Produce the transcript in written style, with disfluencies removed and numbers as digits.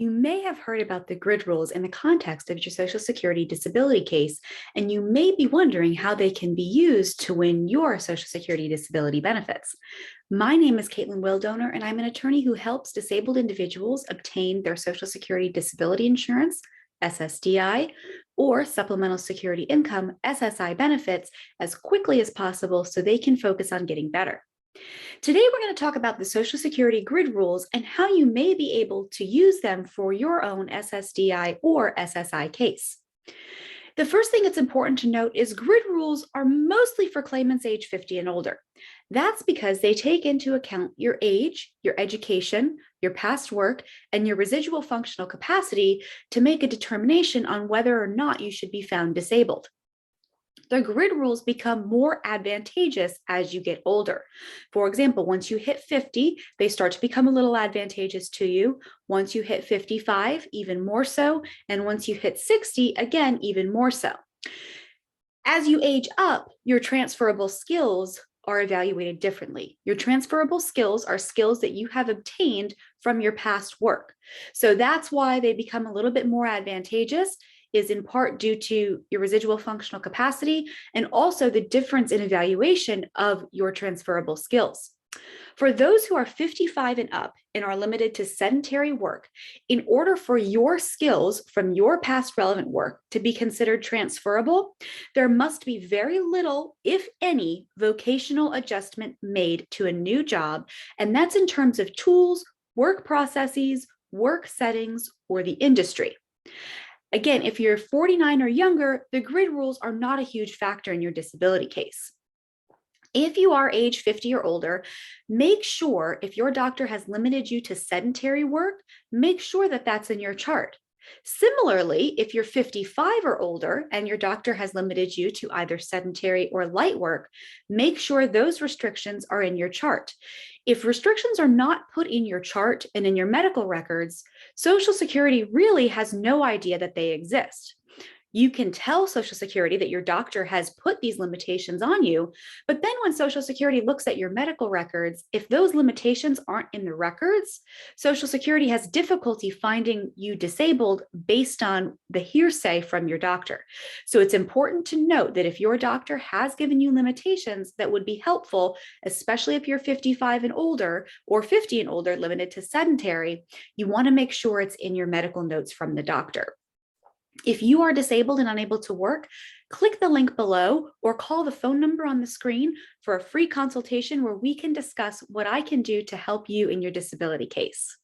You may have heard about the grid rules in the context of your Social Security disability case, and you may be wondering how they can be used to win your Social Security disability benefits. My name is Kaitlin Wildoner, and I'm an attorney who helps disabled individuals obtain their Social Security disability insurance, SSDI, or supplemental security income, SSI benefits as quickly as possible so they can focus on getting better. Today, we're going to talk about the Social Security grid rules and how you may be able to use them for your own SSDI or SSI case. The first thing that's important to note is grid rules are mostly for claimants age 50 and older. That's because they take into account your age, your education, your past work, and your residual functional capacity to make a determination on whether or not you should be found disabled. The grid rules become more advantageous as you get older. For example, once you hit 50, they start to become a little advantageous to you. Once you hit 55, even more so. And once you hit 60, again, even more so. As you age up, your transferable skills are evaluated differently. Your transferable skills are skills that you have obtained from your past work. So that's why they become a little bit more advantageous, is in part due to your residual functional capacity and also the difference in evaluation of your transferable skills. For those who are 55 and up and are limited to sedentary work, in order for your skills from your past relevant work to be considered transferable, there must be very little, if any, vocational adjustment made to a new job, and that's in terms of tools, work processes, work settings, or the industry. Again, if you're 49 or younger, the grid rules are not a huge factor in your disability case. If you are age 50 or older, make sure if your doctor has limited you to sedentary work, make sure that that's in your chart. Similarly, if you're 55 or older and your doctor has limited you to either sedentary or light work, make sure those restrictions are in your chart. If restrictions are not put in your chart and in your medical records, Social Security really has no idea that they exist. You can tell Social Security that your doctor has put these limitations on you, but then when Social Security looks at your medical records, if those limitations aren't in the records, Social Security has difficulty finding you disabled based on the hearsay from your doctor. So it's important to note that if your doctor has given you limitations that would be helpful, especially if you're 55 and older or 50 and older, limited to sedentary, you want to make sure it's in your medical notes from the doctor. If you are disabled and unable to work, click the link below or call the phone number on the screen for a free consultation where we can discuss what I can do to help you in your disability case.